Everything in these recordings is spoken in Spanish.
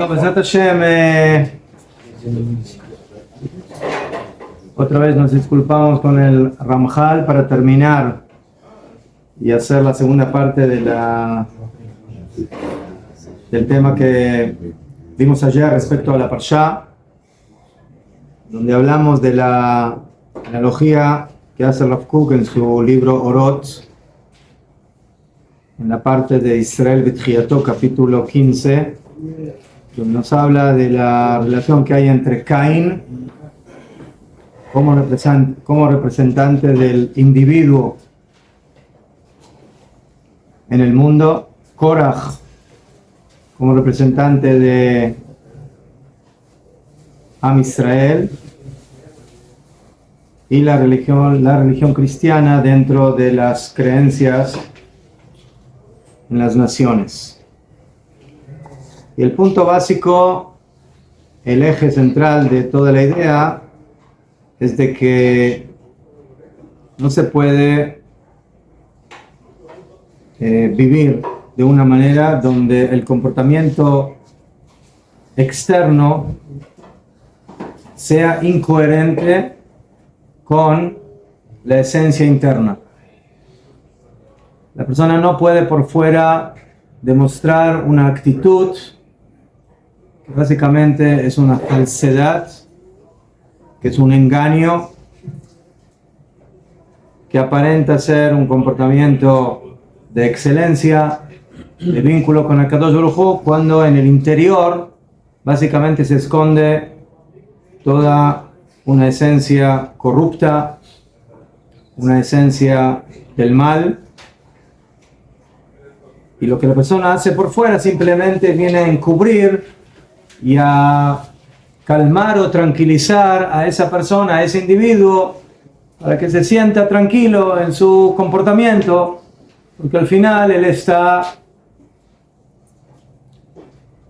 Bueno, Besat Hashem, otra vez nos disculpamos con el Ramjal para terminar y hacer la segunda parte de del tema que vimos ayer respecto a la Parshá, donde hablamos de la analogía que hace Rav Kook en su libro Orot, en la parte de Israel Betchiato, capítulo 15, donde nos habla de la relación que hay entre Caín como representante del individuo en el mundo, Korach como representante de Am Israel, y la religión cristiana dentro de las creencias en las naciones. Y el punto básico, el eje central de toda la idea, es de que no se puede vivir de una manera donde el comportamiento externo sea incoherente con la esencia interna. La persona no puede por fuera demostrar una actitud que básicamente es una falsedad, que es un engaño, que aparenta ser un comportamiento de excelencia, de vínculo con el Kadosh Baruj Hu, cuando en el interior básicamente se esconde toda una esencia corrupta, una esencia del mal, y lo que la persona hace por fuera simplemente viene a encubrir y a calmar o tranquilizar a esa persona, a ese individuo, para que se sienta tranquilo en su comportamiento, porque al final él está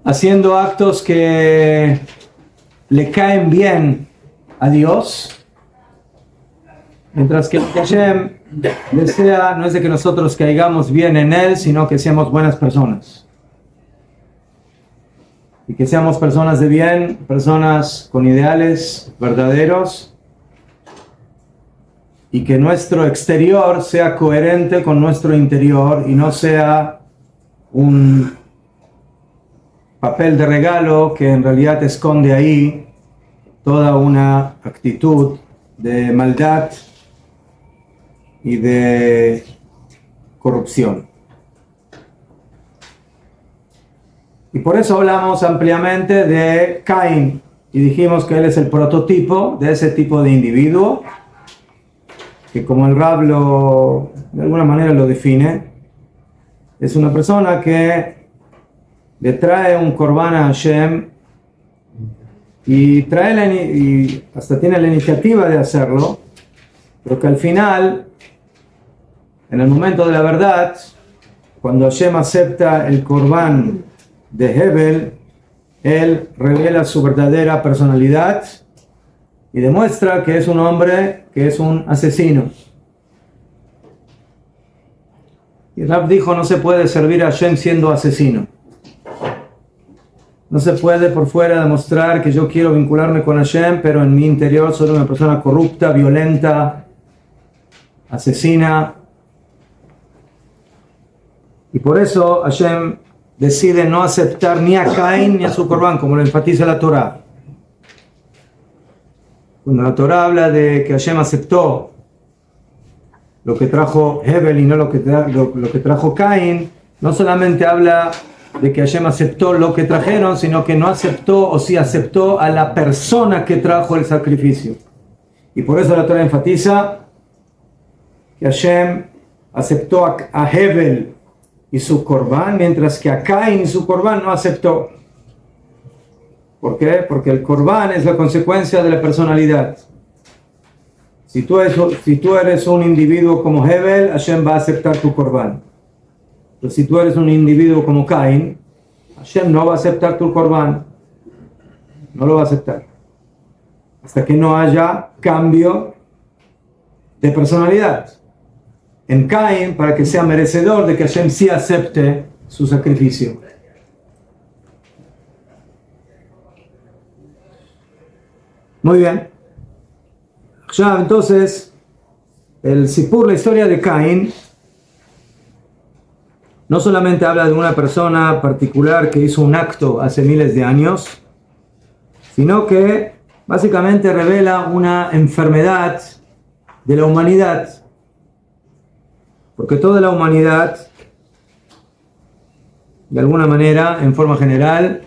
haciendo actos que le caen bien a Dios, mientras que lo que Hashem desea no es de que nosotros caigamos bien en Él, sino que seamos buenas personas. Y que seamos personas de bien, personas con ideales verdaderos, y que nuestro exterior sea coherente con nuestro interior y no sea un papel de regalo que en realidad esconde ahí toda una actitud de maldad y de corrupción. Y por eso hablamos ampliamente de Caín y dijimos que él es el prototipo de ese tipo de individuo, que como el Rab de alguna manera lo define, es una persona que le trae un Korban a Hashem y y hasta tiene la iniciativa de hacerlo, pero que al final, en el momento de la verdad, cuando Hashem acepta el Korban de Hebel, él revela su verdadera personalidad y demuestra que es un hombre que es un asesino. Y Rab dijo, no se puede servir a Hashem siendo asesino. No se puede por fuera demostrar que yo quiero vincularme con Hashem, pero en mi interior soy una persona corrupta, violenta, asesina. Y por eso Hashem decide no aceptar ni a Caín ni a su Korban, como lo enfatiza la Torá. Cuando la Torá habla de que Hashem aceptó lo que trajo Hebel y no lo que trajo Caín, no solamente habla de que Hashem aceptó lo que trajeron, sino que no aceptó, o sí aceptó a la persona que trajo el sacrificio. Y por eso la Torá enfatiza que Hashem aceptó a Hebel y su Korban, mientras que a Caín y su Korban no aceptó. ¿Por qué? Porque el Korban es la consecuencia de la personalidad. Si tú eres un individuo como Hebel, Hashem va a aceptar tu Korban. Pero si tú eres un individuo como Caín, Hashem no va a aceptar tu Korban. No lo va a aceptar. Hasta que no haya cambio de personalidad en Caín, para que sea merecedor de que Hashem sí acepte su sacrificio. Muy bien. Ya, entonces, el Sipur, la historia de Caín, no solamente habla de una persona particular que hizo un acto hace miles de años, sino que básicamente revela una enfermedad de la humanidad. Porque toda la humanidad, de alguna manera, en forma general,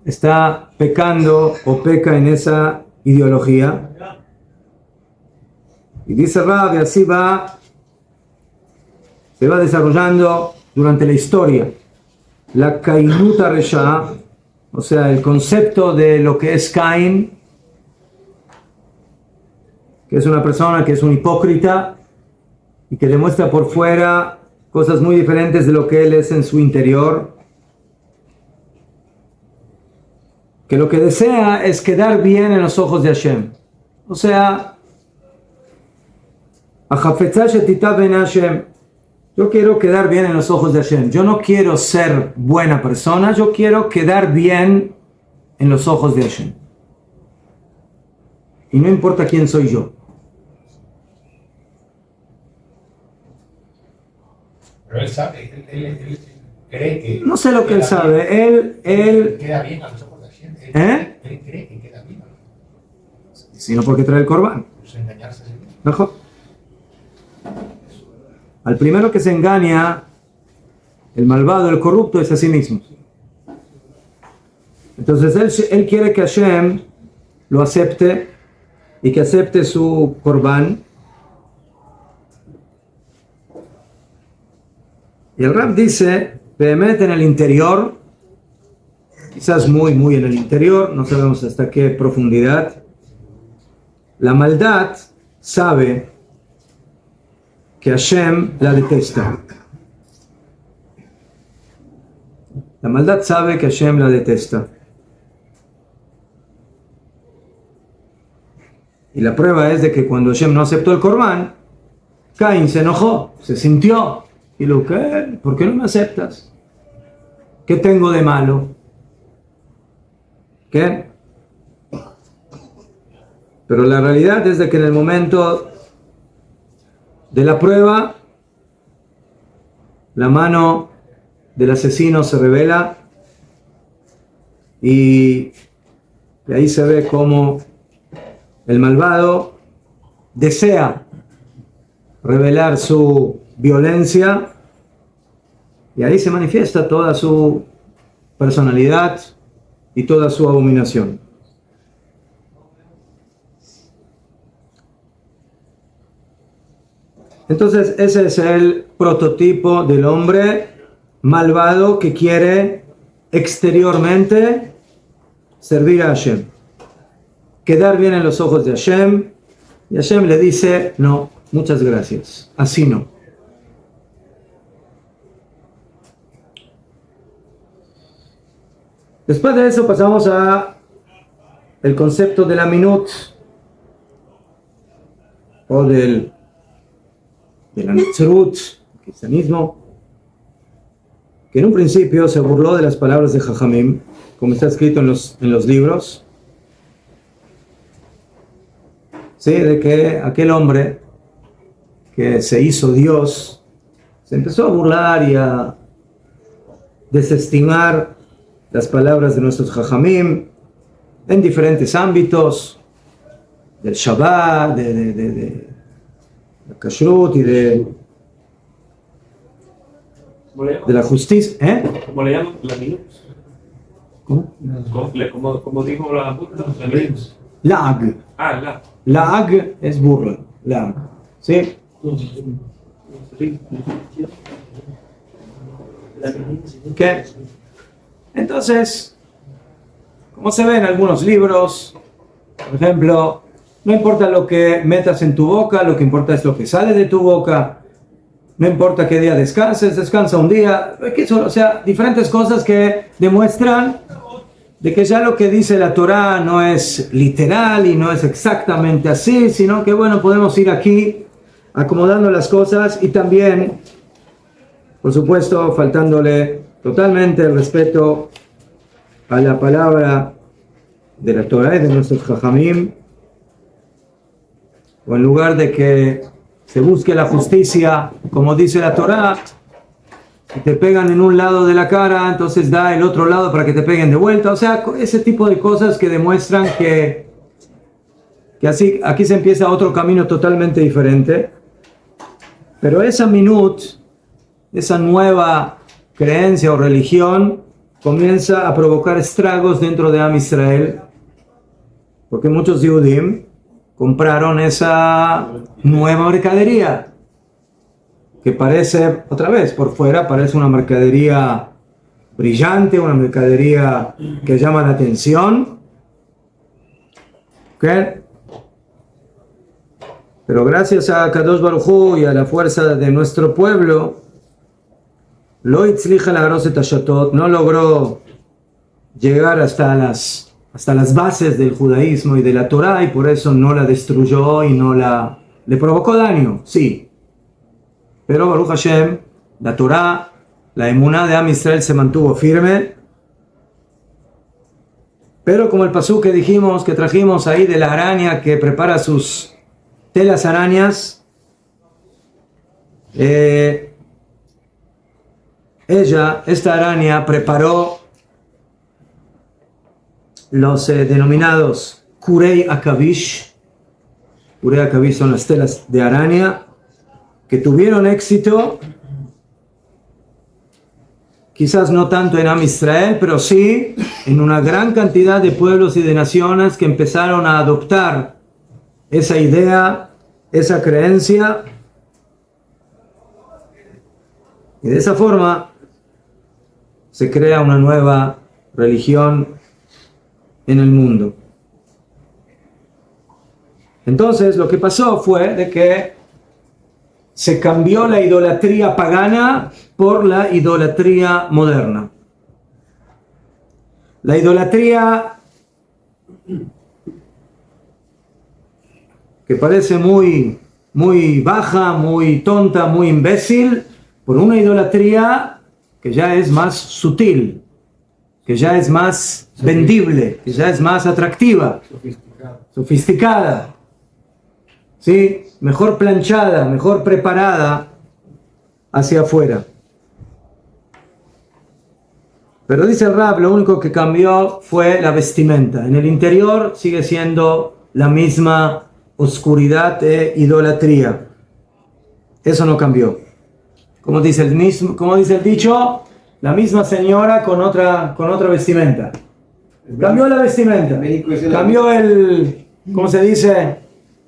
está pecando o peca en esa ideología. Y dice Rab, y así se va desarrollando durante la historia. La Kainuta Resha, o sea, el concepto de lo que es Caín, que es una persona que es un hipócrita y que demuestra por fuera cosas muy diferentes de lo que él es en su interior, que lo que desea es quedar bien en los ojos de Hashem. O sea, yo quiero quedar bien en los ojos de Hashem. Yo no quiero ser buena persona, yo quiero quedar bien en los ojos de Hashem. Y no importa quién soy yo. Pero él sabe, él cree que... No sé lo que él sabe. Él queda bien a los ojos de Hashem. Él cree que queda bien. Sino porque trae el Corbán. Pues engañarse a sí mismo. Mejor. Al primero que se engaña, el malvado, el corrupto, es a sí mismo. Entonces él quiere que Hashem lo acepte y que acepte su Corbán. Y el Rab dice, Behemet, en el interior, quizás muy en el interior, no sabemos hasta qué profundidad, la maldad sabe que Hashem la detesta. La maldad sabe que Hashem la detesta. Y la prueba es de que cuando Hashem no aceptó el Corbán, Caín se enojó, se sintió. Y lo que, ¿por qué no me aceptas? ¿Qué tengo de malo? ¿Qué? Pero la realidad es de que en el momento de la prueba, la mano del asesino se revela y de ahí se ve cómo el malvado desea revelar su violencia y ahí se manifiesta toda su personalidad y toda su abominación. Entonces ese es el prototipo del hombre malvado que quiere exteriormente servir a Hashem, quedar bien en los ojos de Hashem, y Hashem le dice no, muchas gracias, así no. Después de eso pasamos a el concepto de la minut o de la Netzrut, el cristianismo, que en un principio se burló de las palabras de Jajamim, como está escrito en los libros, ¿sí? De que aquel hombre que se hizo Dios se empezó a burlar y a desestimar las palabras de nuestros Jajamim en diferentes ámbitos, del Shabbat, de la Kashrut y de la justicia. ¿Cómo le llaman? La minut. ¿Cómo dijo la burla? La minut. Lag. Lag es burla. Lag. ¿Sí? ¿Qué? Entonces, como se ve en algunos libros, por ejemplo, no importa lo que metas en tu boca, lo que importa es lo que sale de tu boca. No importa qué día descanses, descansa un día. O sea, diferentes cosas que demuestran de que ya lo que dice la Torá no es literal y no es exactamente así, sino que bueno, podemos ir aquí acomodando las cosas y también, por supuesto, faltándole totalmente el respeto a la palabra de la Torah y de nuestros Jajamim, o en lugar de que se busque la justicia, como dice la Torah, si te pegan en un lado de la cara, entonces da el otro lado para que te peguen de vuelta. O sea, ese tipo de cosas que demuestran que así, aquí se empieza otro camino totalmente diferente. Pero esa minut, esa nueva creencia o religión, comienza a provocar estragos dentro de Am Israel, porque muchos Yehudim compraron esa nueva mercadería, que parece, otra vez, por fuera, parece una mercadería brillante, una mercadería que llama la atención. ¿Okay? Pero gracias a Kadosh Baruj Hu y a la fuerza de nuestro pueblo, Lo Itzlija la Groset Hashatot no logró llegar hasta las bases del judaísmo y de la Torah, y por eso no la destruyó y le provocó daño, sí. Pero Baruch Hashem, la Torah, la emuná de Am Israel se mantuvo firme. Pero como el pasú que dijimos, que trajimos ahí de la araña que prepara sus telas arañas, esta araña preparó los denominados Kurei Akavish. Kurei Akavish son las telas de araña que tuvieron éxito, quizás no tanto en Am Israel, pero sí en una gran cantidad de pueblos y de naciones que empezaron a adoptar esa idea, esa creencia, y de esa forma se crea una nueva religión en el mundo. Entonces lo que pasó fue de que se cambió la idolatría pagana por la idolatría moderna. La idolatría, que parece muy baja, muy tonta, muy imbécil, por una idolatría que ya es más sutil, que ya es más vendible, que ya es más atractiva, sofisticada, ¿sí? Mejor planchada, mejor preparada hacia afuera. Pero dice el Rab, lo único que cambió fue la vestimenta. En el interior sigue siendo la misma oscuridad e idolatría. Eso no cambió. Como dice el dicho, la misma señora con otra vestimenta. Cambió la vestimenta. Cambió ¿cómo se dice?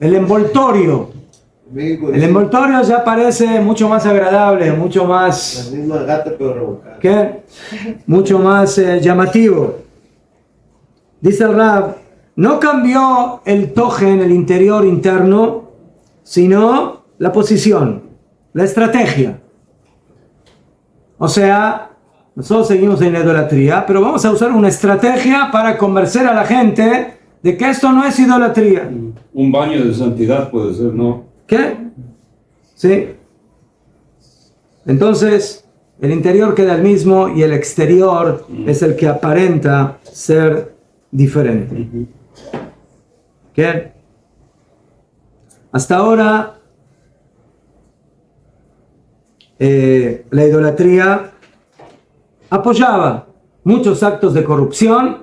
El envoltorio. El envoltorio ya parece mucho más agradable, mucho más, ¿qué? Mucho más llamativo. Dice el Rab, no cambió el tojen, el interior interno, sino la posición, la estrategia. O sea, nosotros seguimos en la idolatría, pero vamos a usar una estrategia para convencer a la gente de que esto no es idolatría. Un baño de santidad puede ser, ¿no? ¿Qué? Sí. Entonces, el interior queda el mismo y el exterior es el que aparenta ser diferente. ¿Qué? Hasta ahora, la idolatría apoyaba muchos actos de corrupción.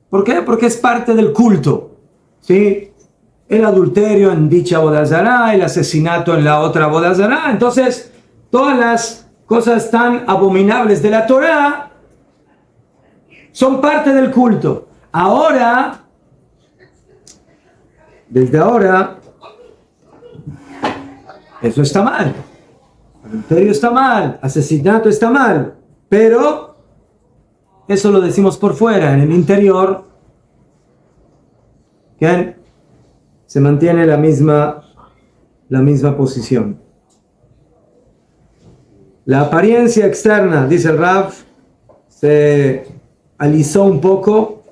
¿Por qué? Porque es parte del culto, ¿sí? El adulterio en dicha boda zará, el asesinato en la otra boda zará. Entonces, todas las cosas tan abominables de la Torah son parte del culto. Ahora, desde ahora, eso está mal. Adulterio está mal, asesinato está mal, pero eso lo decimos por fuera. En el interior, ¿qué? Se mantiene la misma posición. La apariencia externa, dice el Rav, se alisó un poco,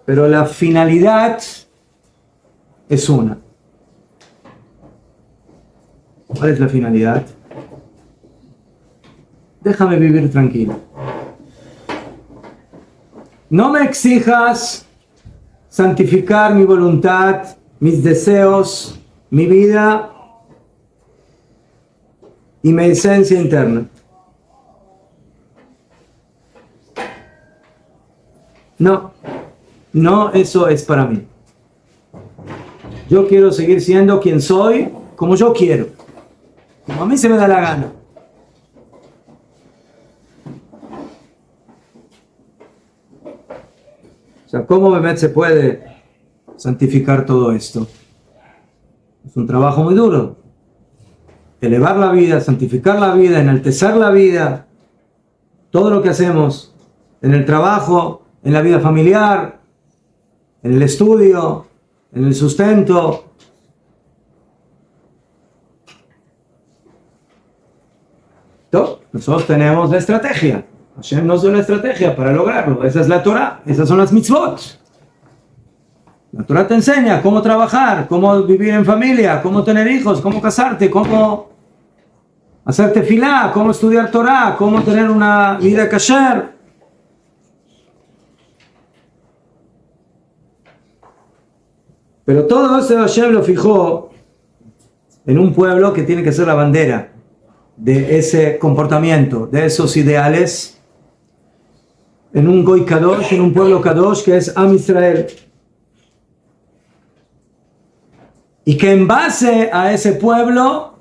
pero la finalidad es una. ¿Cuál es la finalidad? Déjame vivir tranquilo. No me exijas santificar mi voluntad, mis deseos, mi vida y mi esencia interna. No, no, eso es para mí. Yo quiero seguir siendo quien soy, como yo quiero, como a mí se me da la gana. O sea, ¿cómo Mehmet se puede santificar todo esto? Es un trabajo muy duro. Elevar la vida, santificar la vida, enaltecer la vida, todo lo que hacemos en el trabajo, en la vida familiar, en el estudio, en el sustento. Entonces, nosotros tenemos la estrategia. Hashem nos dio la estrategia para lograrlo. Esa es la Torah, esas son las mitzvot. La Torah te enseña cómo trabajar, cómo vivir en familia, cómo tener hijos, cómo casarte, cómo hacer tefilá, cómo estudiar Torah, cómo tener una vida kasher. Pero todo eso Hashem lo fijó en un pueblo que tiene que ser la bandera de ese comportamiento, de esos ideales, en un Goy Kadosh, en un pueblo Kadosh que es Am Israel. Y que en base a ese pueblo,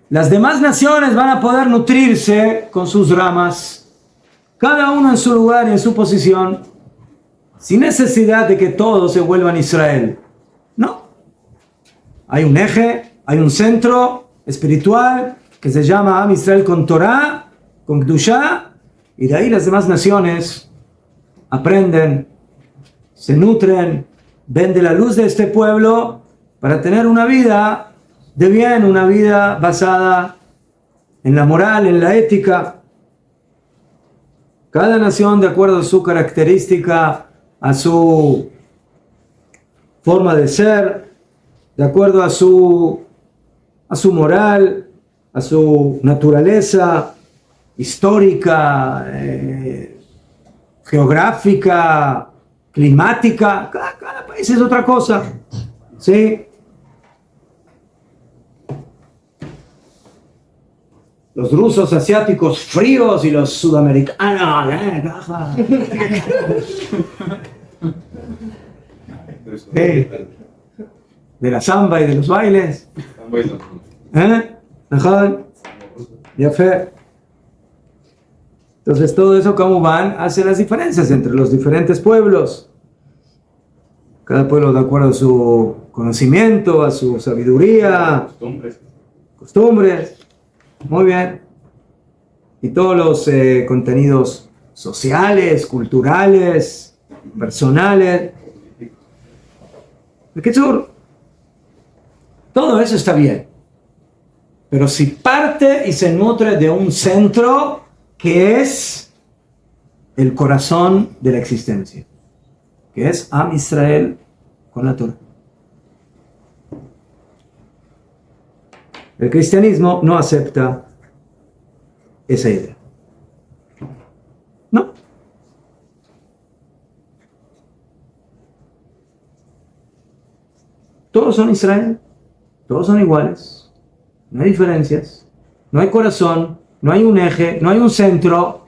las demás naciones van a poder nutrirse con sus ramas, cada uno en su lugar y en su posición, sin necesidad de que todos se vuelvan Israel. No. Hay un eje, hay un centro espiritual que se llama Am Israel con Torah, con Kedushá, y de ahí las demás naciones aprenden, se nutren, ven de la luz de este pueblo para tener una vida de bien, una vida basada en la moral, en la ética. Cada nación, de acuerdo a su característica, a su forma de ser, de acuerdo a su moral, a su naturaleza histórica, geográfica, climática, cada país es otra cosa, ¿sí? Los rusos asiáticos fríos y los sudamericanos, de la samba y de los bailes, ya fe. Entonces todo eso, como van, hace las diferencias entre los diferentes pueblos. Cada pueblo de acuerdo a su conocimiento, a su sabiduría, costumbres. Muy bien. Y todos los contenidos sociales, culturales, personales. ¿Qué churro? Todo eso está bien. Pero si parte y se nutre de un centro que es el corazón de la existencia, que es Am Israel con la Torah. El cristianismo no acepta esa idea. No. Todos son Israel, todos son iguales, no hay diferencias, no hay corazón, no hay un eje, no hay un centro,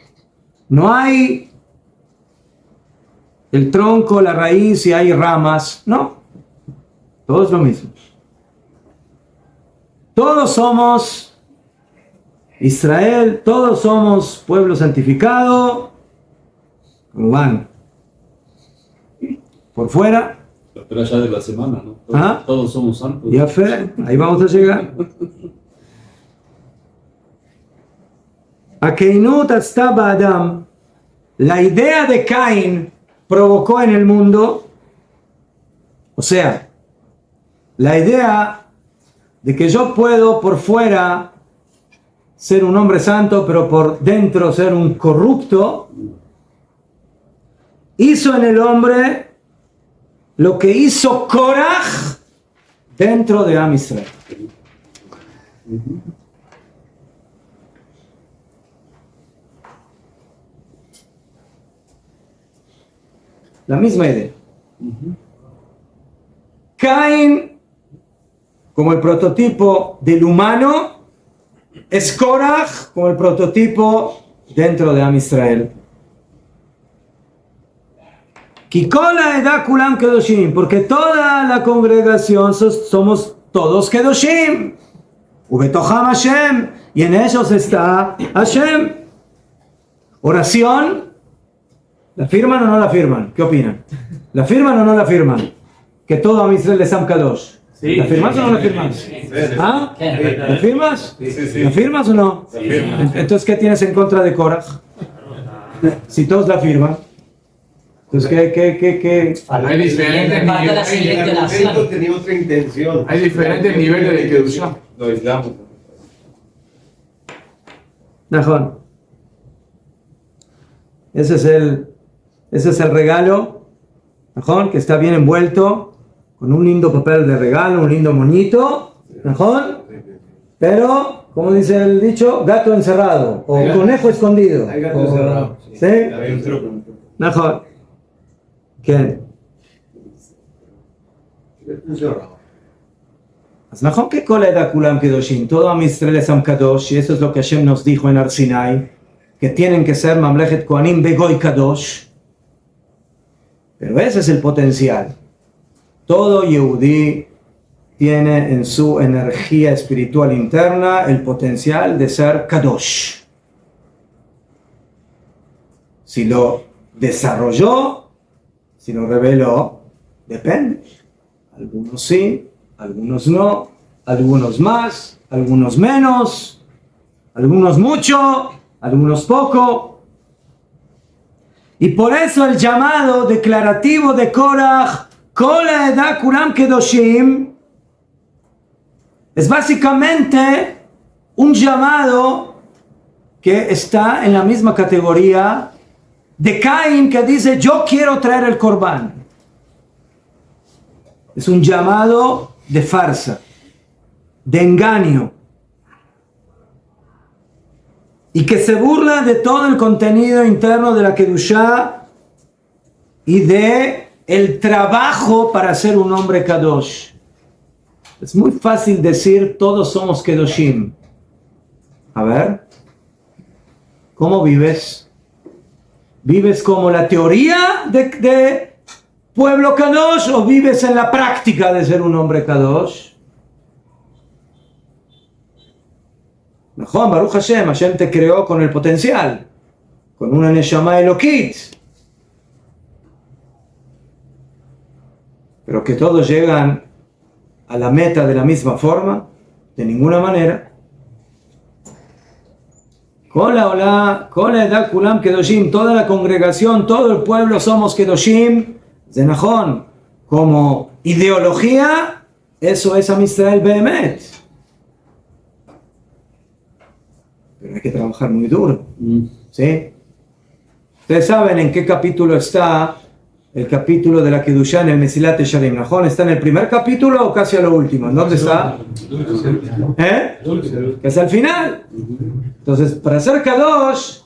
no hay el tronco, la raíz y hay ramas, no, todo es lo mismo. Todos somos Israel, todos somos pueblo santificado, como van por fuera. La playa de la semana, ¿no? Todos somos santos. Ya fe, ahí vamos a llegar. Akeinut astaba Adam, la idea de Caín provocó en el mundo, o sea, la idea de que yo puedo por fuera ser un hombre santo, pero por dentro ser un corrupto, hizo en el hombre lo que hizo Koraj dentro de Am Israel. La misma idea. Caín, como el prototipo del humano, es Korach como el prototipo dentro de Am Israel. Kikola Eda Kulam Kedoshim, porque toda la congregación somos todos Kedoshim. Ubetoham Hashem, y en ellos está Hashem. Oración, ¿la firman o no la firman? ¿Qué opinan? ¿La firman o no la firman? Que todo Am Israel es Am Kadosh. Sí. ¿La firmas o no la firmas? ¿Ah? ¿La firmas? ¿La firmas o no? Entonces, ¿qué tienes en contra de Korach? Si todos la firman. Entonces, ¿qué? Hay diferentes niveles. Tenía otra intención. Hay diferentes niveles de Kedushá. Lo aislamos. Najón. Ese es el regalo, Najón, que está bien envuelto, con un lindo papel de regalo, un lindo moñito, Najón. Pero, como dice el dicho, gato encerrado, o conejo escondido. Hay gato encerrado. ¿Sí? Hay un truco. Najón. ¿Quién? Najón que cola da kulam kedoshim, todo Am Israel es Am Kadosh, y eso es lo que Hashem nos dijo en Har Sinai, que tienen que ser Mamlechet Kohanim Begoy Kadosh. Pero ese es el potencial. Todo Yehudí tiene en su energía espiritual interna el potencial de ser Kadosh. Si lo desarrolló, si lo reveló, depende. Algunos sí, algunos no, algunos más, algunos menos, algunos mucho, algunos poco. Y por eso el llamado declarativo de Korach, Kol Eda Kulam Kedoshim, es básicamente un llamado que está en la misma categoría de Caín, que dice: yo quiero traer el Corbán. Es un llamado de farsa, de engaño, y que se burla de todo el contenido interno de la Kedushá y de el trabajo para ser un hombre Kadosh. Es muy fácil decir todos somos Kedoshim. A ver, ¿cómo vives? ¿Vives como la teoría de pueblo Kadosh o vives en la práctica de ser un hombre Kadosh? Mejor, Baruch Hashem, Hashem te creó con el potencial, con una Neshama Elokit. Pero que todos llegan a la meta de la misma forma, de ninguna manera. Kola Eda Kulam Kedoshim, toda la congregación, todo el pueblo somos Kedoshim. De Najón, como ideología, eso es Am Israel Behemet. Pero hay que trabajar muy duro. ¿Sí? Ustedes saben en qué capítulo está el capítulo de la Kedushá en el Mesilat Yesharim. ¿Najón está en el primer capítulo o casi a lo último? ¿Dónde está? Que es al final. Entonces, para ser Kadosh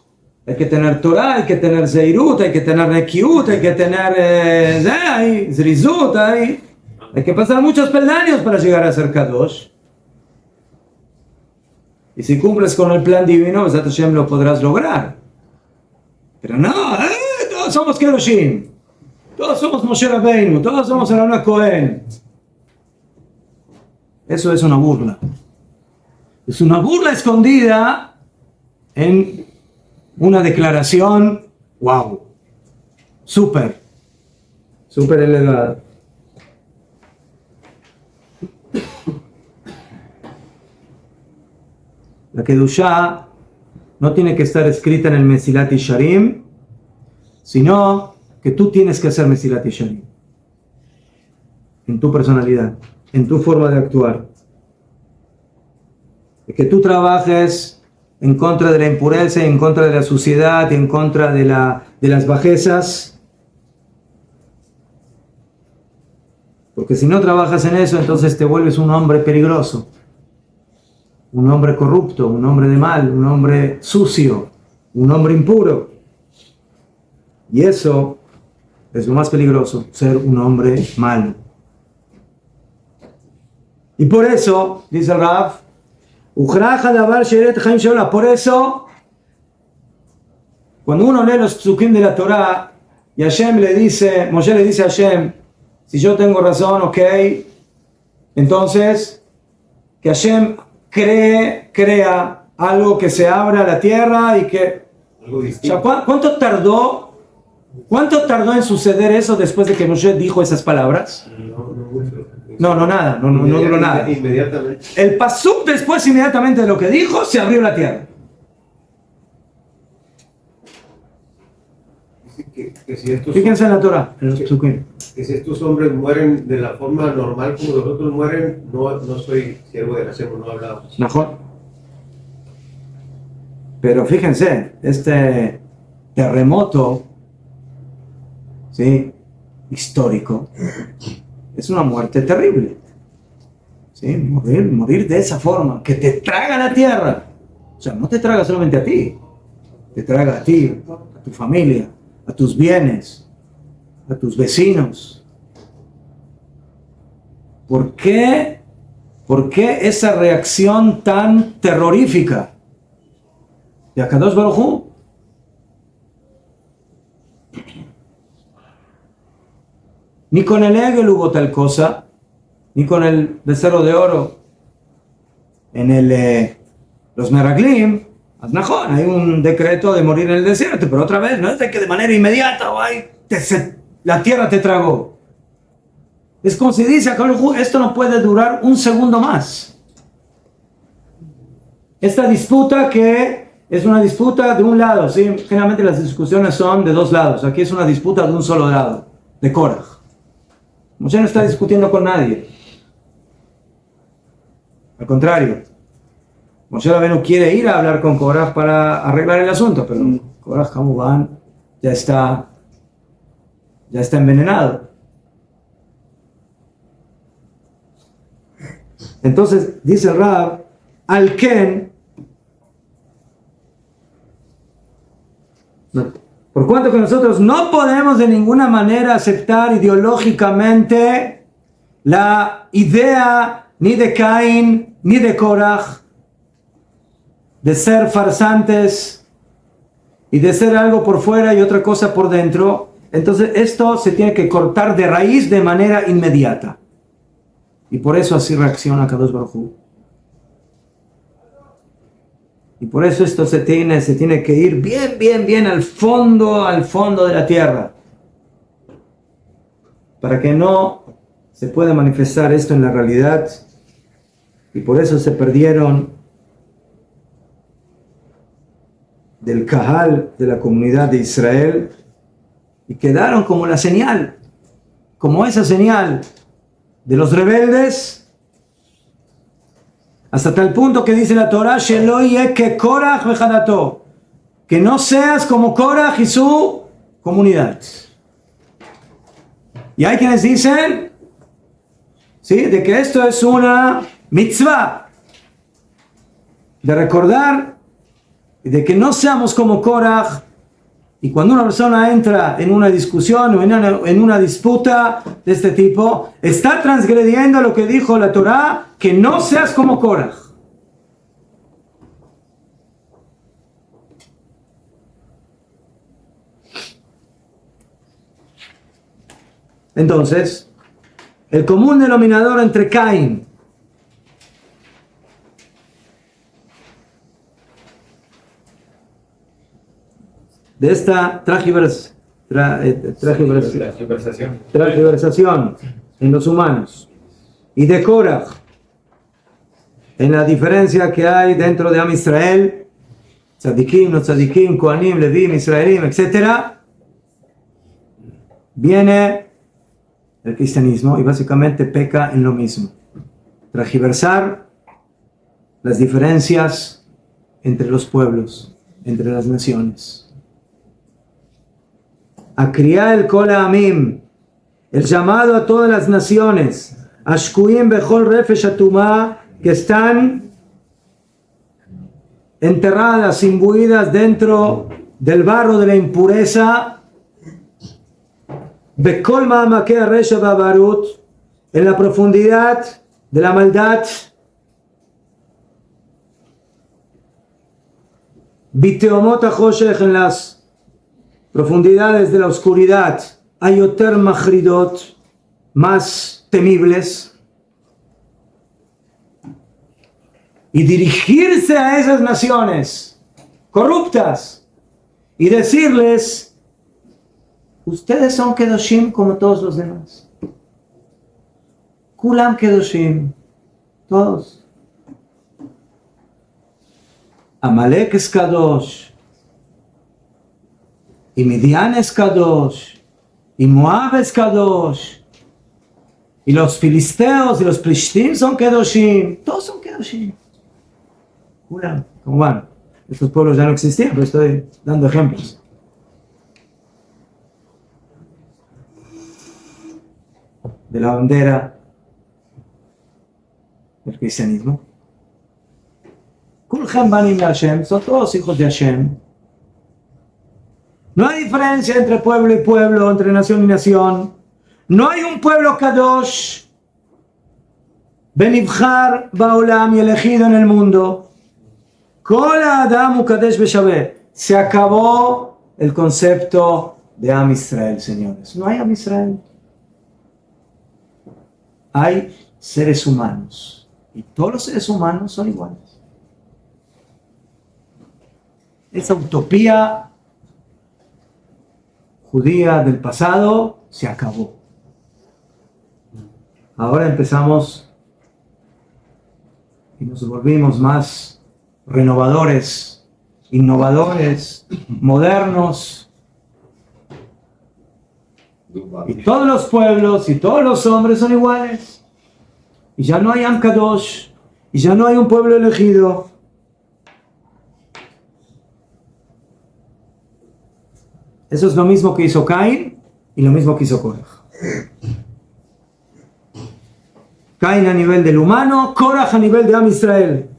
hay que tener Torah, hay que tener Zeirut, hay que tener Nekiut, hay que tener Zrizut, hay que pasar muchos peldaños para llegar a ser Kadosh. Y si cumples con el plan divino, Besat Hashem lo podrás lograr. Pero no, todos somos Kedoshim, todos somos Moshe Rabbeinu, todos somos Aaron Cohen. Eso es una burla. Es una burla escondida en una declaración, wow, súper elevada. La Kedushá no tiene que estar escrita en el Mesilat Yesharim, sino que tú tienes que hacer Mesilat Yesharim en tu personalidad, en tu forma de actuar. Que tú trabajes en contra de la impureza, en contra de la suciedad, en contra de las bajezas. Porque si no trabajas en eso, entonces te vuelves un hombre peligroso, un hombre corrupto, un hombre de mal, un hombre sucio, un hombre impuro. Y eso es lo más peligroso, ser un hombre malo. Y por eso, dice el Rav, por eso, cuando uno lee los psukim de la Torah, y Hashem le dice, Moshe le dice a Hashem, si yo tengo razón, ok, entonces, que Hashem crea algo que se abra a la tierra y que... Algo O distinto. sea, ¿cuánto tardó en suceder eso después de que Moshe dijo esas palabras? No mucho. No duró nada. Inmediatamente. El pasuk después inmediatamente de lo que dijo, se abrió la tierra. Dice que si estos, Fíjense en la Torah, en los psukim. que si estos hombres mueren de la forma normal como los otros mueren, no soy siervo de Hashem, no hablamos. Mejor. Pero fíjense, este terremoto, ¿sí?, histórico, es una muerte terrible. ¿Sí? Morir de esa forma, que te traga la tierra. O sea, no te traga solamente a ti, te traga a ti, a tu familia, a tus bienes, a tus vecinos. ¿Por qué? ¿Por qué esa reacción tan terrorífica de Akadosh Baruj Hu? Ni con el Egel hubo tal cosa, ni con el becerro de oro en los Meraglim. Aznajón, hay un decreto de morir en el desierto, pero otra vez no es de que de manera inmediata la tierra te tragó. Es como si dice Akadosh Baruj Hu, esto no puede durar un segundo más. Esta disputa que es una disputa de un lado, ¿sí? Generalmente las discusiones son de dos lados. Aquí es una disputa de un solo lado, de Korach. Moshe no está discutiendo con nadie. Al contrario, Moshe Rabbeinu quiere ir a hablar con Korach para arreglar el asunto, pero Korach Hamubán ya está envenenado. Entonces dice el Rab, al Ken, por cuanto que nosotros no podemos de ninguna manera aceptar ideológicamente la idea ni de Caín ni de Korach de ser farsantes y de ser algo por fuera y otra cosa por dentro, entonces esto se tiene que cortar de raíz de manera inmediata. Y por eso así reacciona Akadosh Baruj Hu. Y por eso esto se tiene que ir bien al fondo de la tierra, para que no se pueda manifestar esto en la realidad. Y por eso se perdieron del Kahal, de la comunidad de Israel, y quedaron como la señal, como esa señal de los rebeldes, hasta tal punto que dice la Torah, que no seas como Korach y su comunidad. Y hay quienes dicen, ¿sí?, de que esto es una mitzvah, de recordar y de que no seamos como Korach. Y cuando una persona entra en una discusión o en una disputa de este tipo, está transgrediendo lo que dijo la Torah, que no seas como Korach. Entonces, el común denominador entre Caín de esta transgiversación en los humanos y de Korach en la diferencia que hay dentro de Am Israel, tzadikim, no tzadikim, kohanim, levim, israelim, etc., viene el cristianismo y básicamente peca en lo mismo: transgiversar las diferencias entre los pueblos, entre las naciones. A criar el Kol Amim, el llamado a todas las naciones, Ashkuim Bechol Refesh Atumá, que están enterradas, imbuidas dentro del barro de la impureza, Bekol Ma'amakei Resha Babarut, en la profundidad de la maldad. Biteomot HaChoshech, en las profundidades de la oscuridad, hay oter machridot, más temibles. Y dirigirse a esas naciones corruptas y decirles: ustedes son Kedoshim como todos los demás. Kulam Kedoshim, todos. Amalek es Kadosh, y Midian es Kadosh, y Moab es Kadosh, y los filisteos y los plishtim son Kedoshim, todos son Kedoshim. Kulam, ¿cómo van? Estos pueblos ya no existían, pero estoy dando ejemplos. De la bandera del cristianismo. Kulchem banim Hashem, son todos hijos de Hashem. No hay diferencia entre pueblo y pueblo, entre nación y nación. No hay un pueblo Kadosh, Benibchar Baolam, y elegido en el mundo. Kol Adam Ukadesh Beshaveh. Se acabó el concepto de Am Israel, señores. No hay Am Israel. Hay seres humanos. Y todos los seres humanos son iguales. Esa utopía judía del pasado se acabó. Ahora empezamos y nos volvimos más renovadores, innovadores, modernos. Y todos los pueblos y todos los hombres son iguales. Y ya no hay Am Kadosh, y ya no hay un pueblo elegido. Eso es lo mismo que hizo Caín y lo mismo que hizo Korach. Caín a nivel del humano, Korach a nivel de Am Israel.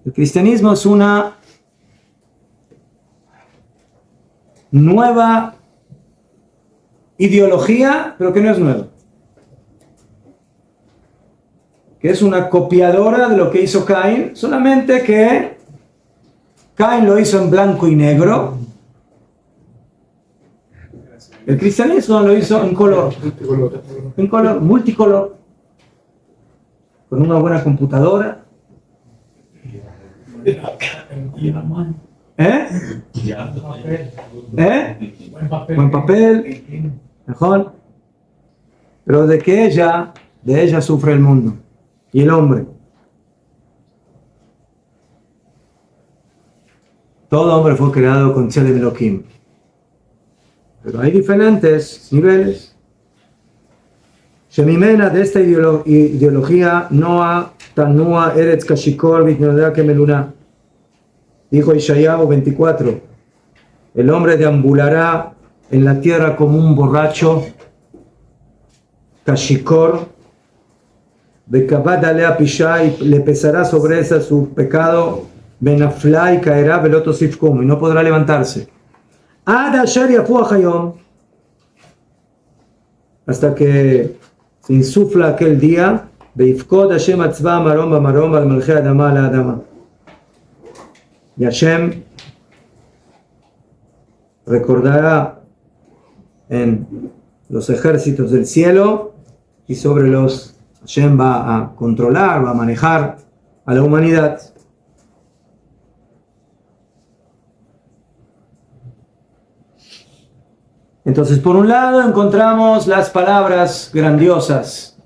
El cristianismo es una nueva ideología, pero que no es nueva. Que es una copiadora de lo que hizo Caín, solamente que Caín lo hizo en blanco y negro. El cristianismo lo hizo en color. En color, multicolor. Con una buena computadora. Buen papel. Mejor. Pero de ella sufre el mundo. Y el hombre. Todo hombre fue creado con Tzelem Elohim. Pero hay diferentes niveles. Shemimena, de esta ideología, Noah, Tanua, Eretz Kashikor, Vitnodea Kemeluna. Dijo Ishayahu 24. El hombre deambulará en la tierra como un borracho. Kashikor. Bekabad alea Pishai, le pesará sobre esa su pecado. Benaflai caerá veloto sifkum, y no podrá levantarse. Ad asher yafu hayom, hasta que se insufla aquel día. Beifkod Hashem atzva marom bamarom al malchei adama la adama. Y Hashem recordará en los ejércitos del cielo y sobre los Hashem va a controlar, va a manejar a la humanidad. Entonces, por un lado encontramos las palabras grandiosas,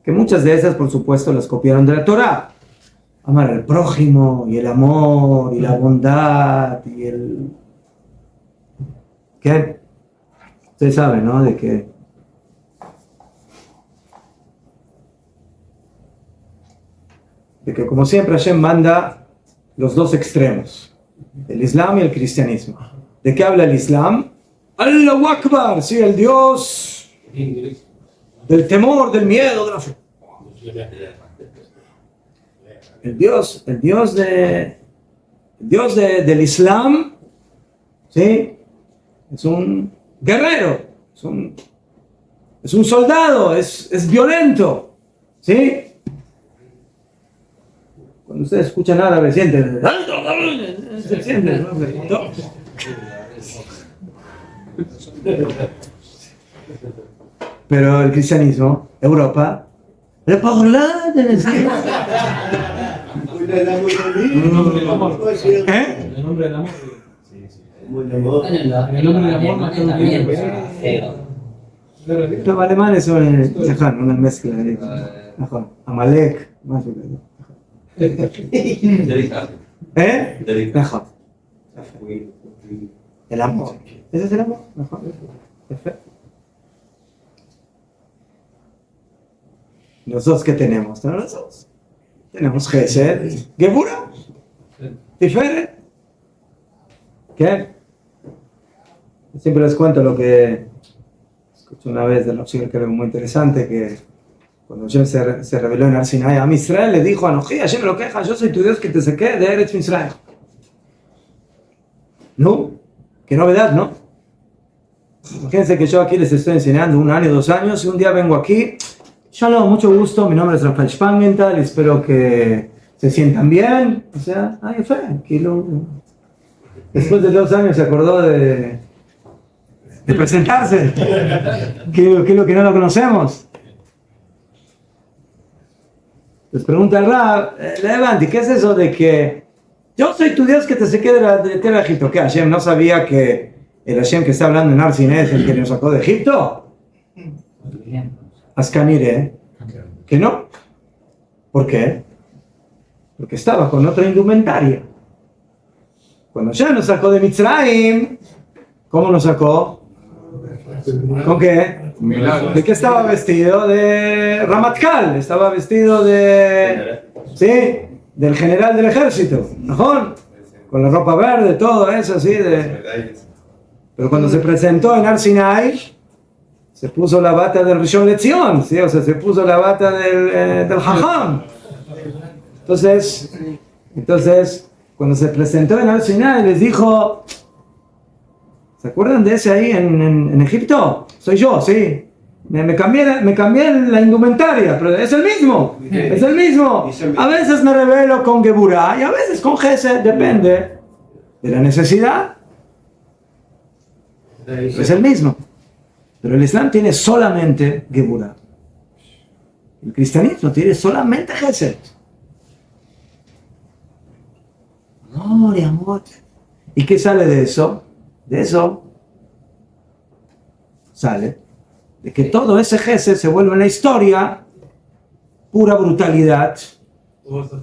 que muchas de esas, por supuesto, las copiaron de la Torá. Amar al prójimo, y el amor, y la bondad, y el... ¿Qué? Ustedes saben, ¿no? De que como siempre Hashem manda los dos extremos, el Islam y el cristianismo. ¿De qué habla el Islam? Allahu Akbar, sí, el Dios del temor, del miedo, de la fe. El Dios del Islam, ¿sí? Es un guerrero, es un soldado, es violento, ¿sí? Cuando ustedes escuchan árabe, sienten, se sienten, ¿no? Pero el cristianismo, Europa, ¿eh? El nombre del amor. Los alemanes son una mezcla de Amalek, más o menos. Mejor. El amor. ¿Ese es el amor? Mejor. Perfecto. ¿Nosotros qué tenemos? Tenemos Gesed, Gebura, Tiferet. ¿Qué? Siempre les cuento lo que escuché una vez de los chicos, que era muy interesante, que cuando Hashem se reveló en Har Sinai a Israel, le dijo a Anoji, Hashem lo queja, yo soy tu Dios que te saqué de Eretz Mitzrayim. ¿No? Qué novedad, ¿no? Imagínense que yo aquí les estoy enseñando 1 año, 2 años, y un día vengo aquí, Shalom, mucho gusto, mi nombre es Rafael Spangenthal, espero que se sientan bien, o sea, después de 2 años se acordó de presentarse, que es lo que no lo conocemos. Les pregunta el Rab, Levanti, ¿qué es eso de que yo soy tu Dios que te saqué de tierra de Egipto? ¿Qué, Hashem no sabía que el Hashem que está hablando en Har Sinai es el que nos sacó de Egipto? Ascanire, que no. ¿Por qué? Porque estaba con otra indumentaria. Cuando ya nos sacó de Mitzrayim, ¿cómo nos sacó? ¿Con qué? ¿De qué estaba vestido? De Ramatkal, estaba vestido de... ¿Sí? Del general del ejército, ¿no? Con la ropa verde, todo eso, así de... Pero cuando se presentó en Har Sinai, se puso la bata del Rishon LeZion, ¿sí? O sea, se puso la bata del Jajam. Entonces, cuando se presentó en Har Sinai, les dijo... ¿Se acuerdan de ese ahí en Egipto? Soy yo, sí. Me cambié la indumentaria, pero es el mismo. Es el mismo. A veces me revelo con Geburah y a veces con Gesed, depende de la necesidad. Es el mismo. Pero el Islam tiene solamente Geburah. El cristianismo tiene solamente Gesed. Amor y amor. ¿Y qué sale de eso? De eso sale de que todo ese Gesed se vuelve en la historia pura brutalidad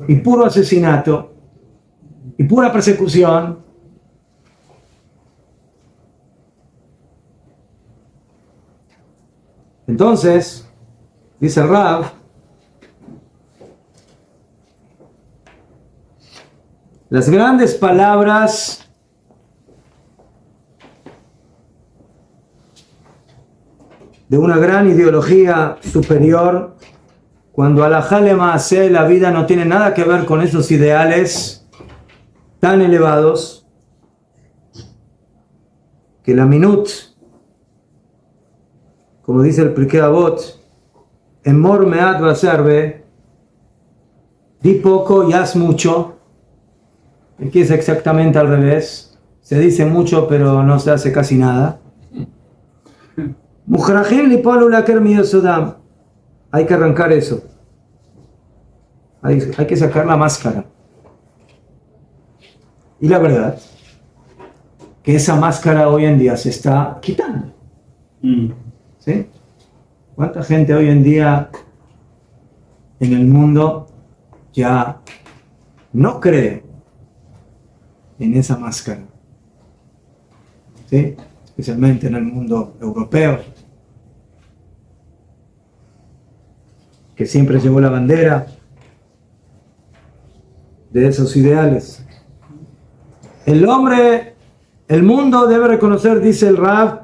y puro asesinato y pura persecución. Entonces, dice el Rav, las grandes palabras de una gran ideología superior, cuando alajá lema'aseh la vida no tiene nada que ver con esos ideales tan elevados, que la minut, como dice el Pirkei Avot, emor me'at v'aserbe, di poco y haz mucho. Aquí es exactamente al revés, se dice mucho pero no se hace casi nada. Hay que arrancar eso. Hay que sacar la máscara. Y la verdad, que esa máscara hoy en día se está quitando. ¿Sí? ¿Cuánta gente hoy en día en el mundo ya no cree en esa máscara? ¿Sí? Especialmente en el mundo europeo, que siempre llevó la bandera de esos ideales. El mundo debe reconocer, dice el Rav,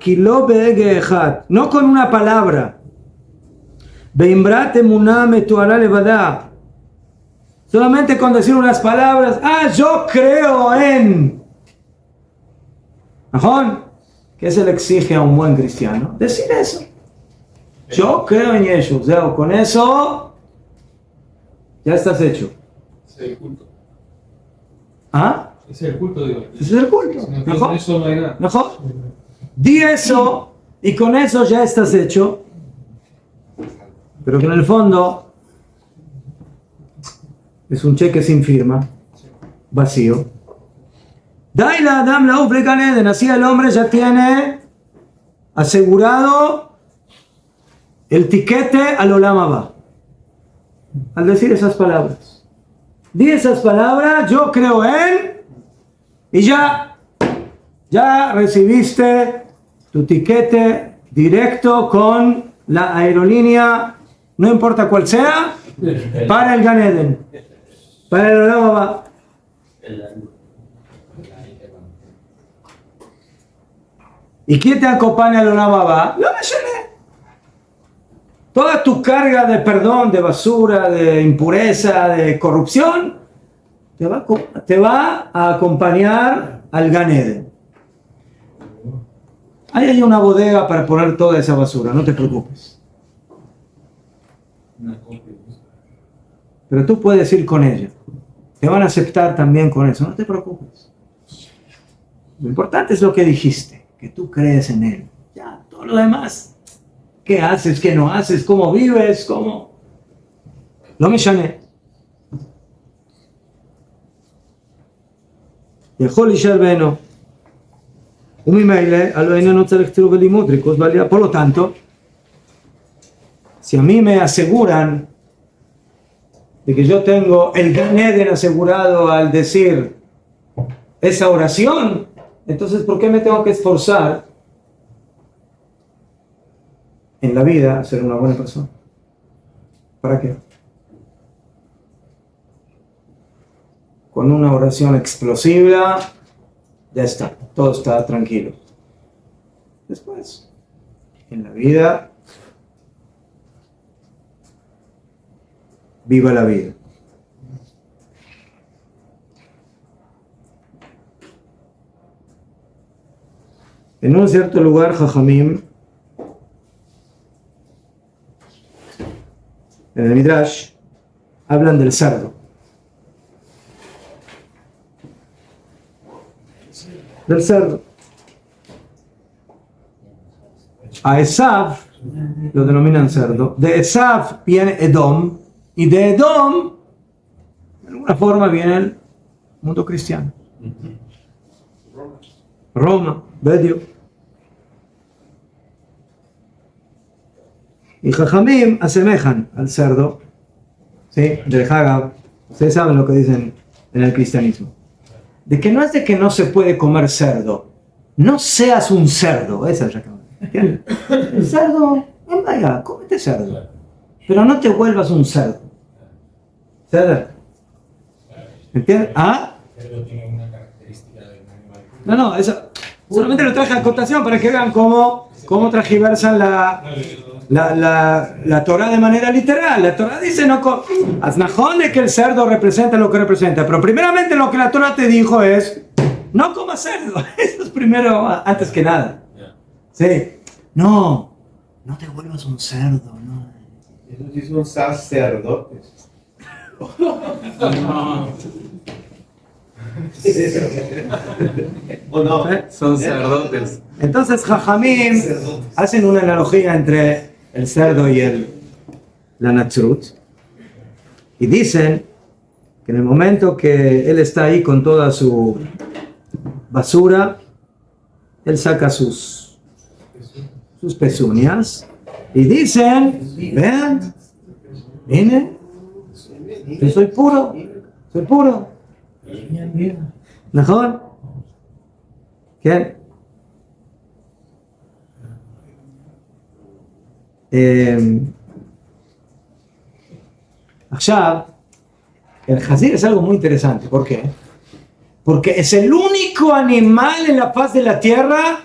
no con una palabra, solamente con decir unas palabras, yo creo en, ¿Qué se le exige a un buen cristiano? Decir eso. Yo creo en ellos. Con eso ya estás hecho. Ese es el culto. ¿Ah? Ese es el culto, digo. Ese es el culto. Si no piensas en eso, no hay nada. ¿Mejor? Di eso y con eso ya estás hecho. Pero que en el fondo es un cheque sin firma, vacío. Daila Adam la Ufle Ganeden, así el hombre ya tiene asegurado el tiquete al Olam Haba. Al decir esas palabras, di esas palabras, yo creo en, y ya recibiste tu tiquete directo con la aerolínea, no importa cuál sea, para el Gan Eden, para el Olam Haba. ¿Y quién te acompaña al Olam Haba? Lo mencioné. Toda tu carga de perdón, de basura, de impureza, de corrupción, te va a acompañar al Gan Eden. Ahí hay una bodega para poner toda esa basura, no te preocupes. Pero tú puedes ir con ella. Te van a aceptar también con eso, no te preocupes. Lo importante es lo que dijiste, que tú crees en él. Ya, todo lo demás. ¿Qué haces? ¿Qué no haces? ¿Cómo vives? ¿Cómo? No me llané. Por lo tanto, si a mí me aseguran de que yo tengo el Gan Eden asegurado al decir esa oración, entonces ¿por qué me tengo que esforzar en la vida a ser una buena persona? ¿Para qué? Con una oración explosiva, ya está, todo está tranquilo. Después, en la vida, viva la vida. En un cierto lugar, Jajamim, en el Midrash, hablan del cerdo. Del cerdo. A Esav lo denominan cerdo. De Esav viene Edom. Y de Edom, de alguna forma, viene el mundo cristiano. Roma, Bedio. Y Jajamim asemejan al cerdo, ¿sí? Del Hagab. Ustedes saben lo que dicen en el cristianismo. De que no es de que no se puede comer cerdo. No seas un cerdo. Esa es la que... ¿Entiendes? El cerdo, vaya, cómete cerdo. Pero no te vuelvas un cerdo. ¿Cerdo? ¿Entiendes? ¿Ah? El cerdo tiene una característica de un animal. No, eso... Solamente lo traje a acotación para que vean cómo tragiversan la Torah de manera literal. La Torah dice, Aznajón de que el cerdo representa lo que representa. Pero primeramente lo que la Torah te dijo es, no comas cerdo. Eso es primero, antes que nada. Sí. No te vuelvas un cerdo. No. Eso sí son sacerdotes. ¿O no? Son sacerdotes. Entonces, Jajamim hacen una analogía entre el cerdo y la Natsrut. Y dicen que en el momento que él está ahí con toda su basura, él saca sus pezuñas y dicen, vean, miren, yo soy puro. ¿Mejor? ¿Qué? Ahora, el jazir es algo muy interesante. ¿Por qué? Porque es el único animal en la faz de la tierra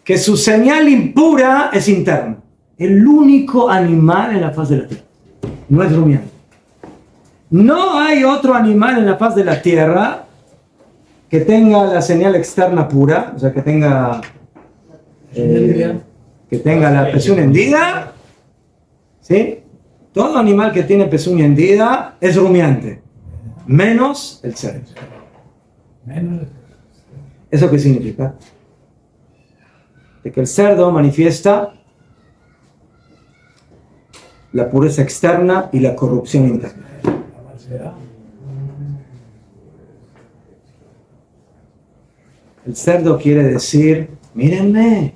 que su señal impura es interna. El único animal en la faz de la tierra. No es rumiante. No hay otro animal en la faz de la tierra que tenga la señal externa pura, o sea, que tenga que tenga la pezuña hendida, ¿sí? Todo animal que tiene pezuña hendida es rumiante, menos el cerdo. ¿Eso qué significa? De que el cerdo manifiesta la pureza externa y la corrupción interna. El cerdo quiere decir, mírenme,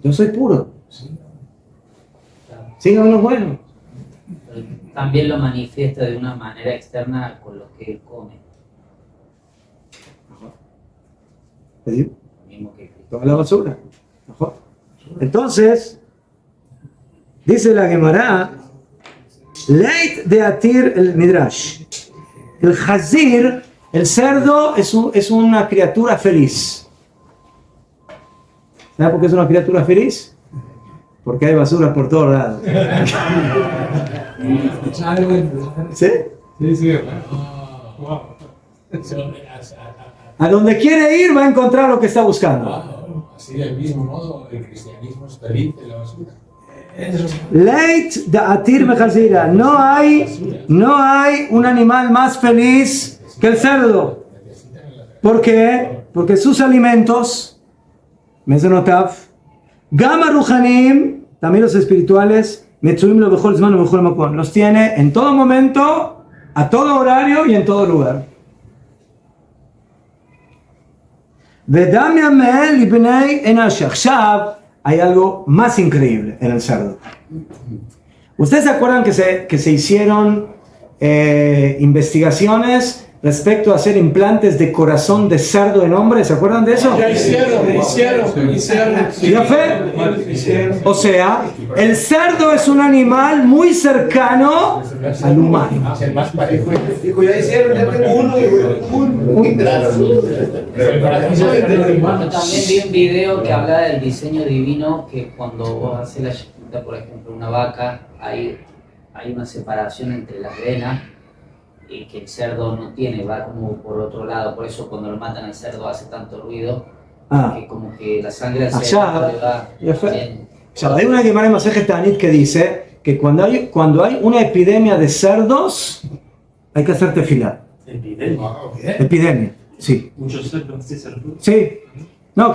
yo soy puro, sigan lo bueno. También lo manifiesta de una manera externa con lo que él come. ¿Sí? Lo mismo que Cristo. Toda la basura. Entonces, dice la Gemara, Leit de Atir el Midrash. El Hazir, el cerdo, es una criatura feliz. ¿Sabes por qué es una criatura feliz? Porque hay basura por todos lados. ¿Sí? Sí, sí. Wow. A donde quiere ir va a encontrar lo que está buscando. Así del mismo modo, el cristianismo es feliz de la basura. Leit de Atir Mejazira. No hay un animal más feliz que el cerdo. ¿Por qué? Porque sus alimentos, Mezonotaf, Gama Ruhanim, también los espirituales, Metzuim lo mejor mano mejor macón, los tiene en todo momento, a todo horario y en todo lugar. Hay algo más increíble en el cerdo. ¿Ustedes se acuerdan que se hicieron investigaciones respecto a hacer implantes de corazón de cerdo en hombres? ¿Se acuerdan de eso? Ya hicieron. ¿Ya fue? O sea, el cerdo es un animal muy cercano al humano. El más parejo. Dijo, ya hicieron, ya tengo uno. Yo también vi un video que habla del diseño divino, que cuando vos haces la shechita, por ejemplo, una vaca, hay una separación entre las venas y que el cerdo no tiene, va como por otro lado. Por eso cuando lo matan al cerdo hace tanto ruido, que como que la sangre al cerdo le va bien. Hay una Gemara en Masejet Ta'anit que dice que cuando hay una epidemia de cerdos, hay que hacer tefilá. Epidemia, sí. Muchos cerdos, sí, cerdos. Sí. No,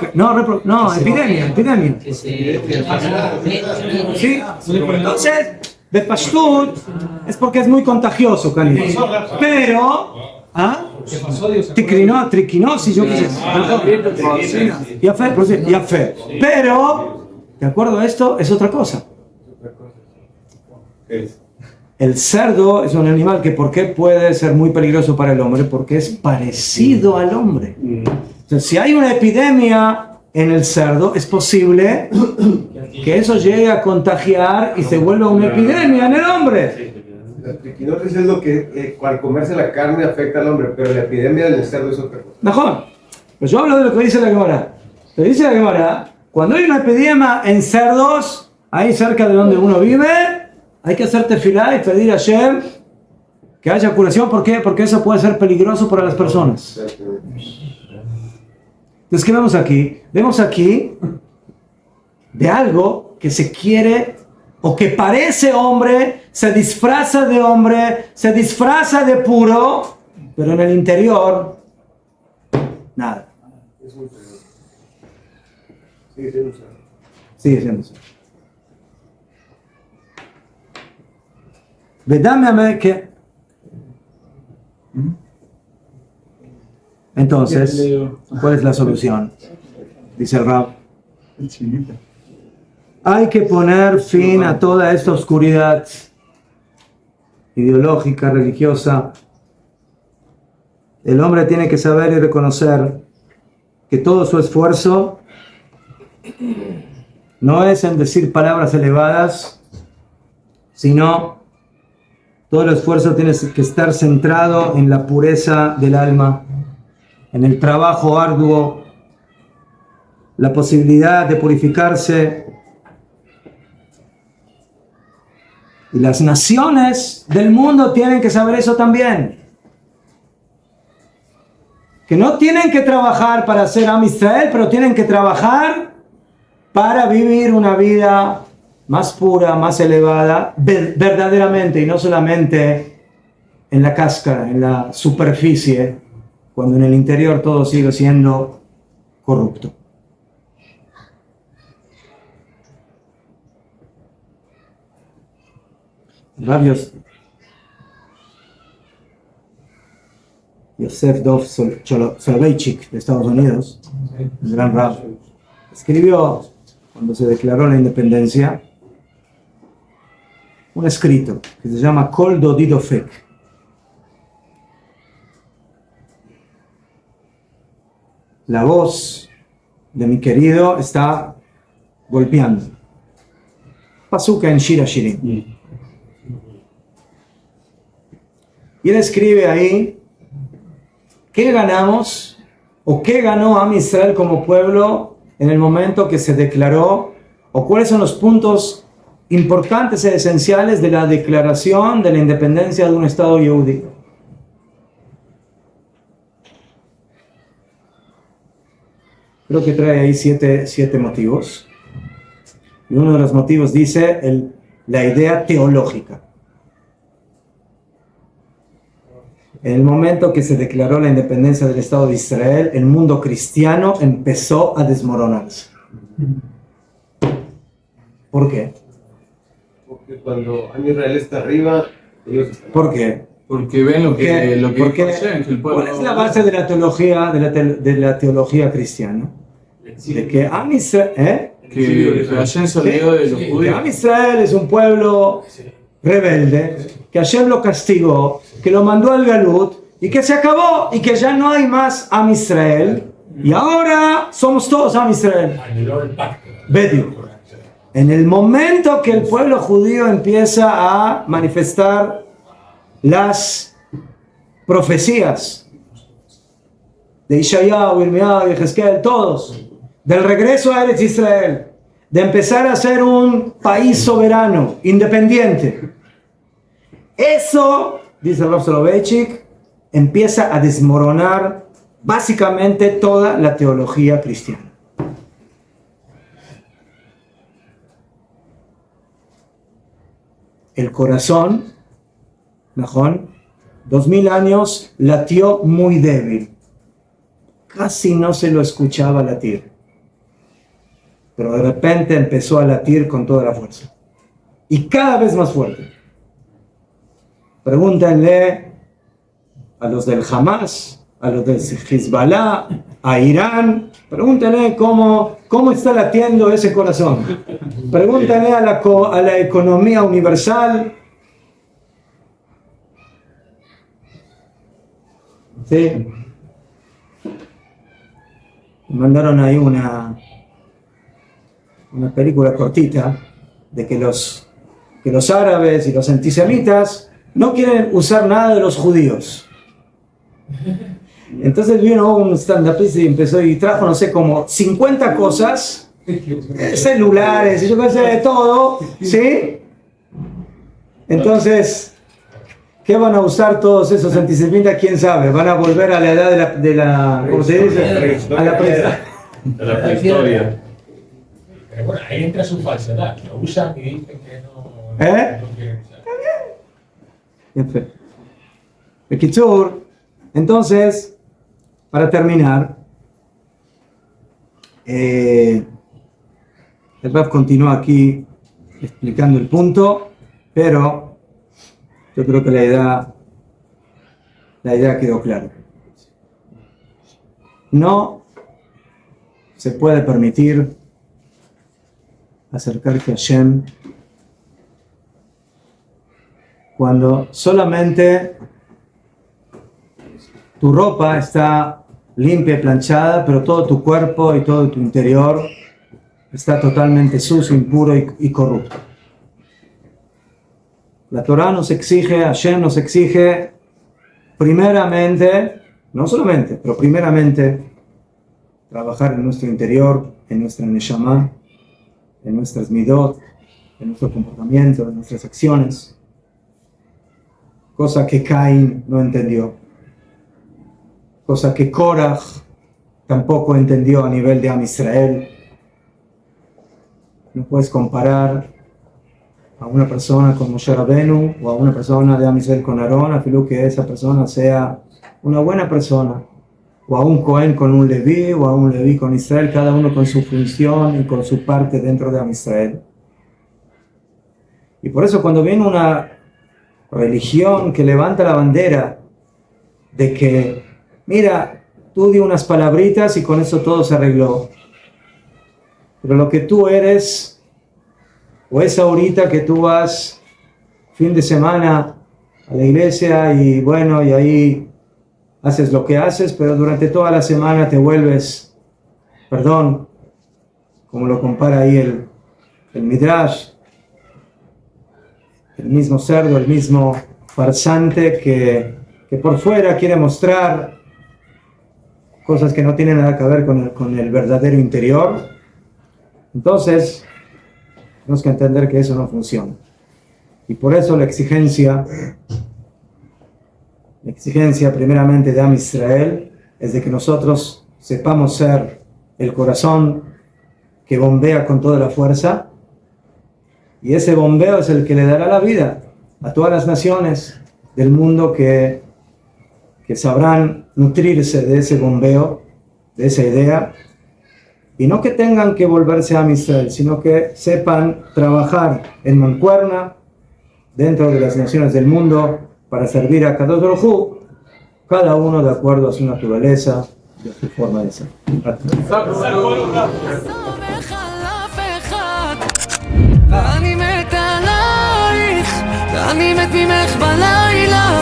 epidemia. Que se... Sí. Entonces, de Pashtut es porque es muy contagioso, Cali. Pero, ¿Qué pasó, Dios? triquinosis, yo qué sé. Ya fe. Pero, de acuerdo a esto, es otra cosa. El cerdo es un animal que, ¿por qué puede ser muy peligroso para el hombre? Porque es parecido al hombre. Entonces, si hay una epidemia en el cerdo, es posible que eso llegue a contagiar y se vuelva una epidemia en el hombre. La triquinosis es lo que al comerse la carne afecta al hombre, pero la epidemia del cerdo es otra cosa. Mejor. Pues yo hablo de lo que dice la Gemara. Lo dice la Gemara, cuando hay una epidemia en cerdos, ahí cerca de donde uno vive, hay que hacer tefilá y pedir a Hashem que haya curación. ¿Por qué? Porque eso puede ser peligroso para las personas. Entonces, ¿qué vemos aquí? Vemos aquí de algo que se quiere o que parece hombre, se disfraza de hombre, se disfraza de puro, pero en el interior, nada. Sigue siendo eso. Vedame que... Entonces, ¿cuál es la solución? Dice el Rab. Hay que poner fin a toda esta oscuridad ideológica, religiosa. El hombre tiene que saber y reconocer que todo su esfuerzo no es en decir palabras elevadas, sino todo el esfuerzo tiene que estar centrado en la pureza del alma, en el trabajo arduo, la posibilidad de purificarse. Y las naciones del mundo tienen que saber eso también. que no tienen que trabajar para ser Am Israel, pero tienen que trabajar para vivir una vida más pura, más elevada, verdaderamente, y no solamente en la cáscara, en la superficie, cuando en el interior todo sigue siendo corrupto. Rabios Yosef Dov Soloveitchik de Estados Unidos, el gran rab, escribió, cuando se declaró la independencia, un escrito que se llama Kol Dodi Dofek. La voz de mi querido está golpeando. Pasuca en Shira Shirim. Y él escribe ahí, ¿qué ganamos o qué ganó Am Israel como pueblo en el momento que se declaró, o cuáles son los puntos importantes e esenciales de la declaración de la independencia de un Estado yehudí? Creo que trae ahí siete motivos. Y uno de los motivos dice la idea teológica. En el momento que se declaró la independencia del Estado de Israel, el mundo cristiano empezó a desmoronarse. ¿Por qué? Porque cuando Am Israel está arriba, ellos están ¿Por qué? Porque ven lo que Porque, dijo Hashem, que el pueblo... ¿cuál es la base de la teología, de la teología cristiana? De que Am Israel, que Hashem se olvidó de los que judíos. Am Israel es un pueblo rebelde, que Hashem lo castigó, que lo mandó al Galut y que se acabó y que ya no hay más Am Israel y ahora somos todos Am Israel. Anuló el pacto. Bediu. En el momento que el pueblo judío empieza a manifestar las profecías de Ishayahu, Irmiyahu, Yehezkel, todos, del regreso a Eretz Israel, de empezar a ser un país soberano, independiente, eso, dice Rav Soloveitchik, empieza a desmoronar básicamente toda la teología cristiana. El corazón, Najón, 2000 años latió muy débil. Casi no se lo escuchaba latir. Pero de repente empezó a latir con toda la fuerza. Y cada vez más fuerte. Pregúntenle a los del Hamas, a los del Hezbollah, a Irán. Pregúntenle cómo está latiendo ese corazón. Pregúntenle a la economía universal. Sí. Mandaron ahí una película cortita de que los árabes y los antisemitas no quieren usar nada de los judíos. Entonces vino un stand-upista y empezó y trajo, no sé, como 50 cosas, celulares y yo qué sé, de todo, ¿sí? Entonces, ¿qué van a usar todos esos antisemitas? ¿Quién sabe? ¿Van a volver a la edad de la ¿cómo se dice? A la prehistoria. Pero bueno, ahí entra su falsedad. Lo usan y dicen que no quieren usar. Bekitzur, entonces, para terminar, el Rav continúa aquí explicando el punto, pero yo creo que la idea quedó clara. No se puede permitir acercarse a Hashem cuando solamente tu ropa está limpia y planchada, pero todo tu cuerpo y todo tu interior está totalmente sucio, impuro y corrupto. La Torah nos exige, Hashem nos exige, primeramente, no solamente, pero primeramente, trabajar en nuestro interior, en nuestra neshama, en nuestras midot, en nuestro comportamiento, en nuestras acciones, cosa que Caín no entendió. cosa que Korach tampoco entendió a nivel de Am Israel. No puedes comparar a una persona con Moshe Rabenu o a una persona de Am Israel con Aarón, a fin que esa persona sea una buena persona, o a un Cohen con un Leví, o a un Leví con Israel, cada uno con su función y con su parte dentro de Am Israel. Y por eso cuando viene una religión que levanta la bandera de que, mira, tú di unas palabritas y con eso todo se arregló, pero lo que tú eres, o es ahorita que tú vas fin de semana a la iglesia y bueno, y ahí haces lo que haces, pero durante toda la semana te vuelves, perdón, como lo compara ahí el Midrash, el mismo cerdo, el mismo farsante que por fuera quiere mostrar cosas que no tienen nada que ver con el verdadero interior. Entonces, tenemos que entender que eso no funciona. Y por eso la exigencia primeramente de Am Israel es de que nosotros sepamos ser el corazón que bombea con toda la fuerza, y ese bombeo es el que le dará la vida a todas las naciones del mundo que sabrán nutrirse de ese bombeo, de esa idea, y no que tengan que volverse a Am Israel, sino que sepan trabajar en mancuerna dentro de las naciones del mundo para servir a Kadosh Baruj Hu, cada uno de acuerdo a su naturaleza y a su forma de ser. אני מת עלייך, ואני מת ממך בלילה,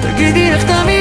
תגידי איך תמיד